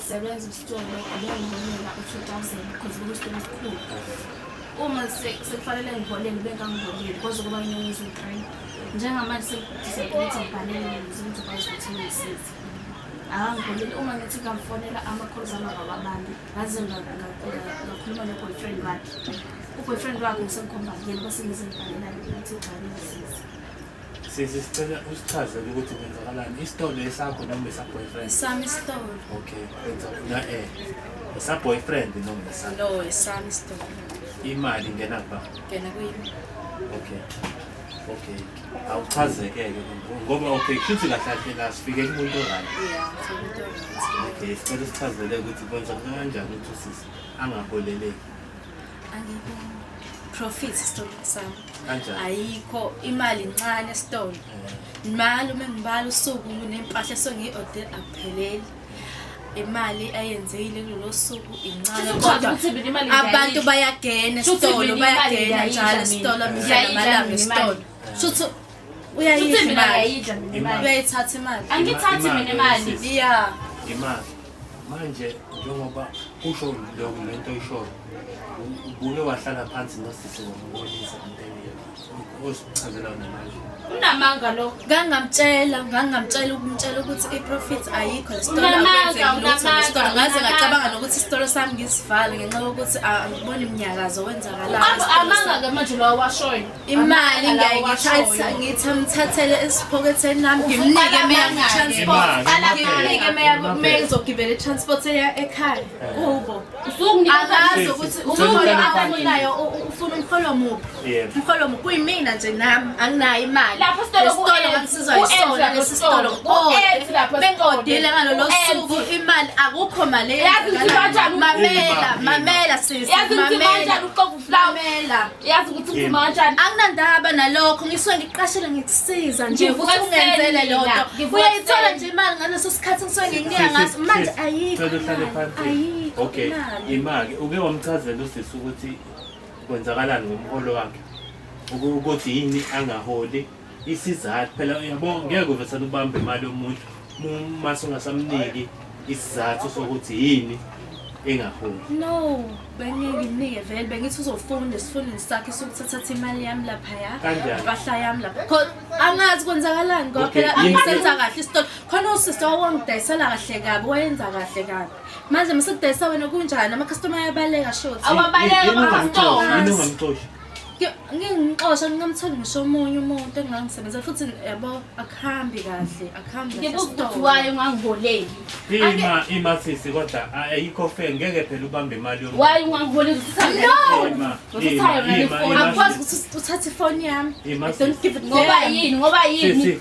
ngisebenza isitolo bengiholela u-2000 because bekusitolo esikhulu. Uma sekufanele ngiholele bengangiholeli kwaze kuba inyanga ezi-3. Njengamanje sengidecide ukuthi ngibhalele izinto ukuthi ngisize. Angiholeli uma ngithi ngamfonela ama-calls ami ngawabambi ngaze ngakhuluma no-boyfriend wakhe. U-boyfriend wakhe ngisengikhomba ngiyena bese ngizibhalela ukuthi ubhalele isize. Sicela usichazele ukuthi kwenzakalani isitolo esakho noma esa-boyfriend? Esami isitolo. Okay, esa-boyfriend noma esakho? No, esami isitolo. Imali ingena kuba? Ngena kuyini? Okay. Awuchazeke-ke ngoba okay kushuthi kahle la sifike kumuntu orayi. Yeah, umuntu orayi. Okay, sicela usichazele ukuthi kwenzakala kanjani ukuthi usisi angaholeleki. Angiboni profit isitolo sami. Kanjani? Ayikho imali incane esitolo. Imali uma ngibala usuku kunempahla songi-order akupheleli. Imali ayenzile kulolu suku incane kodwa abantu bayagena esitolo bayagena njalo esitolo amalanga esitolo. Shuthi uyayidla imali. Uyayithatha imali. Angithathi mina imali. Yeah. Imali. Manje njengoba kusho lokho lento oyishoyo ubuke wahlala phansi nosisi ngokubonisa into osichazela nemali. Unamanga lo. Ngangamtshela ukuthi i-profit ayikho lesitolo lesitolo ngaze ngacabanga nokuthi isitolo sami ngisivale ngenxa yokuthi angiboni iminyakazo wenzakalayo. Amanga ke manje lo washoyo. Imali ngiyayithatha ngithathele esiphoketheni nami ngimnike meya-transport. Ngimnike meya ngizogibela i-transport eya ekhaya kubo. Akazi ukuthi umholo afunayo ufuna umholo muphi. Umholo muphi kuyimina nje nami anginayo imali. Lapho isitolo ngamsiza isona lesisitolo bengodile ngalolo suku imali akukho mali mamela sisi mamela yazi ukuthi uphuma kanjani anginandaba nalokho ngisuke ngiqashele ngikusiza nje ukuthi ungenzele lonto uyayithola nje imali ngaleso sikhathi ngisuke ngikunika ngaso manje ayikho. Okay, imali uke wamchazela usisi ukuthi kwenzakalani ngomholo wakhe ukuthi yini angaholi isizathu phela uyabona ngeke uvesana ubambe imali yomuntu mase ungasamniki isizathu sokuthi yini engaholi. No, benginike vele bengithi uzofunda isifundini sakhe sokuthatha imali yami lapha ya impahla yami lapha angazi kwenzakalani ngoba phela angisenza kahle isitolo khona usisi wangidayisela kahle kabi wayenza kahle kabi manje masekudayisa wena kunjani ama-customer ayabaleka short awabaleka ungamxoshi ngingixosha ngingamtholi ngisho omunye umuntu engangisebenza futhi yabo akuhambi kahle ngibuza ukuthi waye ungangiholeli imasisi kodwa ayikho fair ngeke phela ubambe imali yomuntu waye ungangiholeli akwazi ukuthi uthathe ifoni yami ngoba yini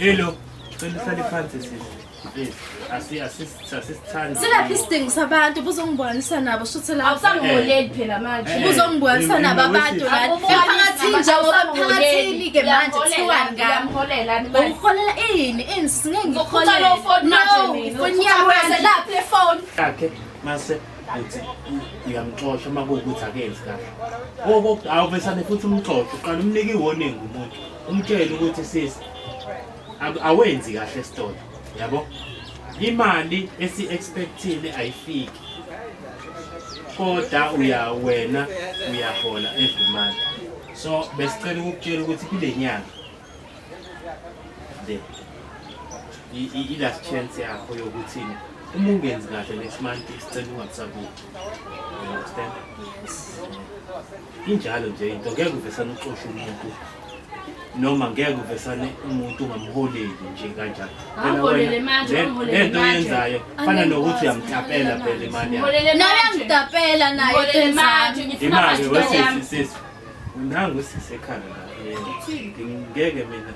hello cela phansi sisi asisithandi silaphi isidingo sabantu buzongibonisa nabo shuthi la awusangiholeli phela manje buzongibonisa nabo abantu la emphakathini nje emphakathini ke manje kuthiwa ngamholela ngiholela ini singeke ngikholela ifoni yami lapha le phone yakhe mase uthi uyamxoxa makuwukuthi akenzi kahle awuvesane futhi umxoxa uqala umnika iwarning umuntu umtshela ukuthi sisi awenzi kahle esitolo yabo imali esi-expectile ayifiki kodwa wena uyahola every month so besicela ukukutshela ukuthi kule nyanga i-last chance yakho yokuthi uma ungenzi kahle next month isicela ungakusabuki. You understand? Injalo nje into ngeke uvesane uxoshe umuntu noma ngeke uvesane umuntu ungamholeli nje kanjalo. Angholele manje lento yenzayo fana nokuthi uyamtapela phela imali yakhe. Uyangitapela naye imali wesisi unangu sisekhaya la. Ngeke mina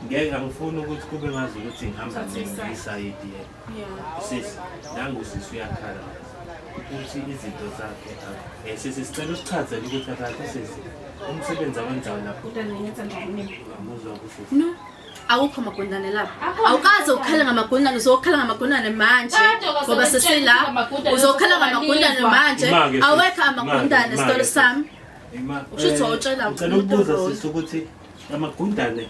ngeke angifuni ukuthi kube ngazi ukuthi ngihamba ngesayidi yena. Sisi nangu sisi uyakhala ukuthi izinto zakhe sisi sicela usichazele ukuthi akakho sisi umsebenzi awenzayo lapho amuzwa kusisi. No, awukho amagundane lapho. Awukaze ukhala ngamagundane, uzokhala ngamagundane manje ngoba sesila uzokhala ngamagundane manje awekho amagundane sitolo sami. Ushuthi utshela ucela ukubuza sisi ukuthi amagundane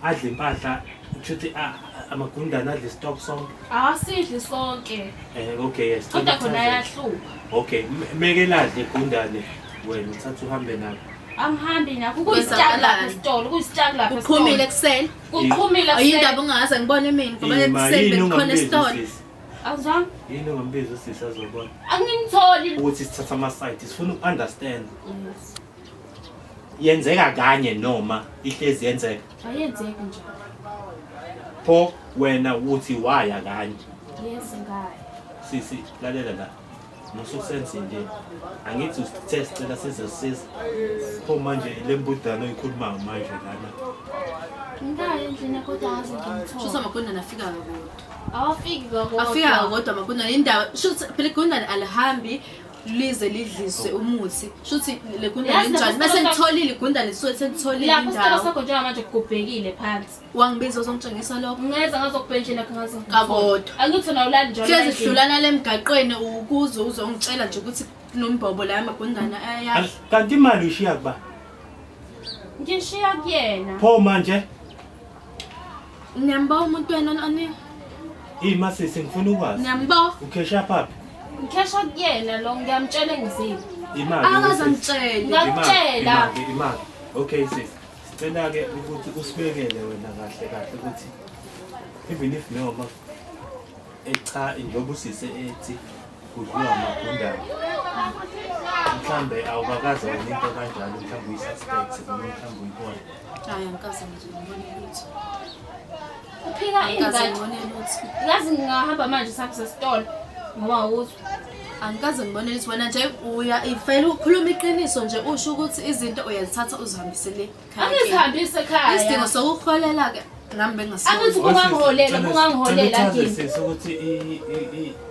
adla impahla Chuthi amagundane adle stock sonke. Awasidli sonke. Okay, yes. Kodwa khona ayahlupha. Okay, meke ladle igundane wena uthatha uhambe nalo. Angihambi nakho kuyisitaki lapha esitolo, kuyisitaki lapha esitolo. Kuphumile ekuseni. Kuphumile Ayindaba ungaze ngibone mina ngoba ekuseni bekukhona esitolo. Awuzwanga? Yini ngambizo sisi azobona. Angingitholi. Ukuthi sithatha ama-site sifuna uku-understand. Yenzeka kanye noma ihlezi yenzeka. Ayenzeki nje. Pho wena uthi waya kanye. Yes ngaya. Sisi lalela la. Nosusenze nje. Angithi usitest la sizosiza. Pho manje lembudana oyikhuluma manje lana. Ngaya endlini kodwa aze ngimthole. Shuthi amagundane afika kodwa. Awafiki kodwa. Afika kodwa amagundane indawo shuthi phela igundane alihambi lize lidlise umuthi. Shuthi le gundane njani bese ngitholile igundane lisuke selitholile Lapho indawo. sicela sakho njengamanje kubhekile phansi. Wangibiza uzongitshengisa lokho. Ngeza ngazokubhenjela ngaze. Kakodwa. Angithi na ulali njalo. Hlezi sidlulana lemgaqweni ukuze uzongitshela nje ukuthi kunombhobo la amagundane ayaya. Kanti imali uyishiya kuba? Ngishiya kuyena. Pho manje Ngiyambo umuntu wena ani. ima sisi ngifuna ukwazi. Ngiyambo. Ukhesha phapi? Ngikhesha kuyena lo ngiyamtshela engizile. Imali. Angazangitshela. Ngakutshela. Imali. Okay sis. Sicela ke ukuthi usibekele wena kahle ukuthi even if noma cha njengoba usise ethi kudliwa amagundane. Mhlambe awubakaza wena into kanjalo mhlambe uyisuspect noma mhlambe uyibona. Hayi angikaze nje ngibone ukuthi. Uphika ingadi. Yazi ngingahamba manje sakusesitolo ngoba uthi angikaze ngibone ukuthi wena nje uya ifela ukukhuluma iqiniso nje usho ukuthi izinto uyazithatha uzihambisele ekhaya. angizihambise ekhaya. Isidingo sokuholela ke nami bengasiboni. Angithi kungangiholela kimi. Sisi ukuthi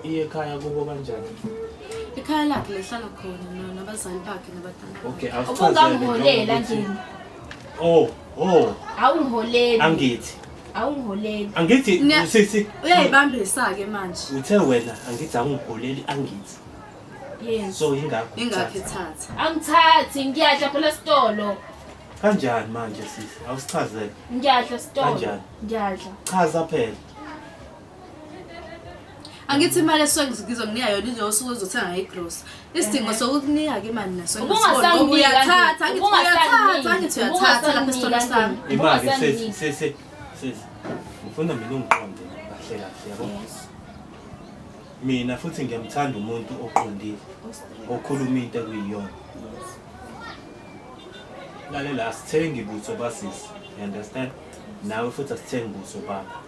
iye ekhaya kubo kanjani? Ikhaya lakhe lehlala khona nabazali bakhe nabantwana. Okay, Kungangiholela kimi. Awungiholeli. Angithi Awungiholeli. sisi Uyayibambisa ke manje. uthe wena angithi angihuleli angithi. Yes. So ingakho Ethatha. Angithathi ngiyadla phela esitolo. kanjani manje sisi awusichazele Ngiyadla esitolo. Kanjani? Ngiyadla. chaza phela. Angithi imali esongizongnika yona nje osuke uzothenga igross. Isidingo sokukunika ke imali naso. Ubungasanginiki. Uyathatha, angithi uyathatha lapha esitolo sami. Imali sisi ufuna mina ungiqonde kahle yabo. Mina futhi ngiyamthanda umuntu oqondile okhuluma into ekuyiyona. Lalela asithengi butho basisi, you understand? Nawe futhi asithengi butho bakho.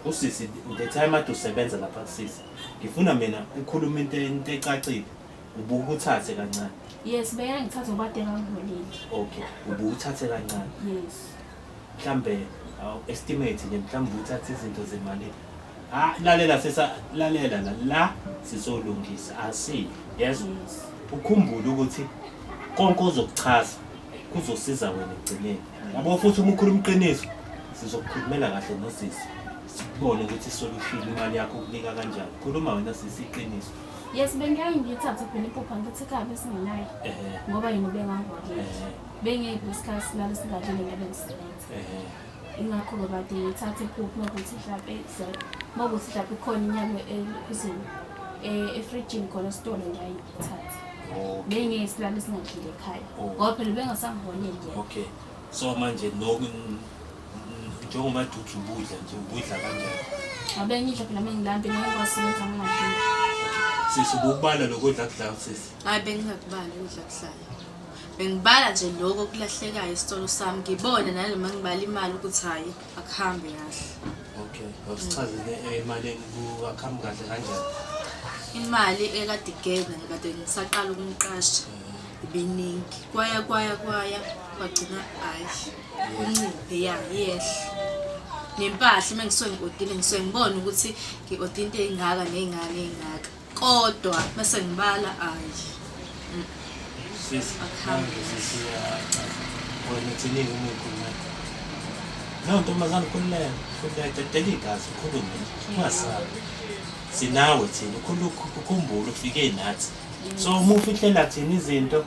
Usisi the time ade usebenza lapha kusisi. Ngifuna mina ukhuluma into ecacile. Ubukuthathe kancane. Yes, beka ngithatha ubade ngangoleli. Okay, ubukuthathe kancane. Yes. Mhlambe estimate nje mhlambe uthatha izinto zemali. Lalela lalela la sizolungisa asi. Yes. Ukhumbule ukuthi konke ozokuchaza kuzosiza wena egcineni. Yabo futhi uma ukhuluma iqiniso sizokukhulumela kahle nosisi. Sibone ukuthi isolution imali yakho ukunika kanjani. Khuluma wena sisi iqiniso. Yes, bengeke ngithathe phela iphupha ngithi ekhaya besingenayo. Ngoba yini bengangoleli. Bengeke isikhathi lalo singadlile ngabe ngisebenza. Ingakho bade ngithathe iphupha ukuthi mhlawumbe makuthi mhlawumbe khona inyama ekuzini efridgini khona esitolo ngiyayithatha. Bengeke isilalo singadlile ekhaya. Ngoba phela bengasangiholeli nje. Okay. So manje njengoba uthi ubudla kanjani? Abengidla phela mengilambe ngiyasebenza ngadlile. Sisi ubukubala lokudla kudla sisi. Hayi bengingakubali ukudla kuhlala. Bengibala nje lokho kulahlekayo isitolo sami ngibone naloma ngibala imali ukuthi hayi akuhambe kahle. Okay. Awusichazele imali akhambi kahle kanjani? Imali ekade igena ngikade ngisaqala ukumqasha ibiningi. Kwaya kwagcina hayi. Unciphe yehla. Nempahla mengisuke ngikodile ngisuke ngibona ukuthi ngikodile into engaka nengaka. Kodwa bese ngibala hayi. Sisi sisi wena uthini umukhuluma. No ntombazana khululeka delikazi ukhulume ungasabi. Sinawe thina ukukhumbula ufike nathi. So uma ufihlela thina izinto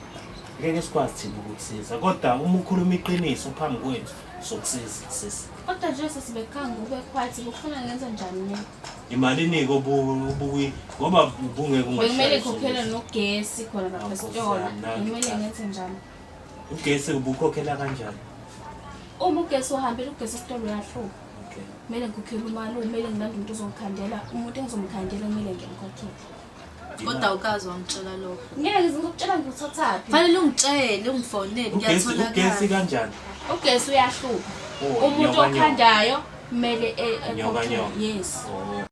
ngeke sikwazi thina ukukusiza kodwa uma ukhuluma iqiniso phambi kwethu sokusiza sisi. Kodwa nje sesibekanga ube quiet kufuna ngenza njani mina? Imali niko ubuyi ngoba ubungeke Bekumele ngikhokhele nogesi khona lapha esitolo. Kumele ngenze njani? Ugesi ubukhokhela kanjani? Uma ugesi uhambile ugesi esitolo uyahluka. Okay. Kumele ngikhokhele imali, kumele ngilande umuntu ozongikhandela, umuntu engizomkhandela kumele ngimkhokhele. Kodwa awukazi wangitshela lokho. Ngeke ngizokutshela ngikuthathaphi. Fanele ungitshele ungifonele Ugesi ngiyatholakala. kanjani? Ugesi uyahluka. Oh, Umuntu nyoka, okhandayo kumele Nyoka, nyoka. Yes. Oh.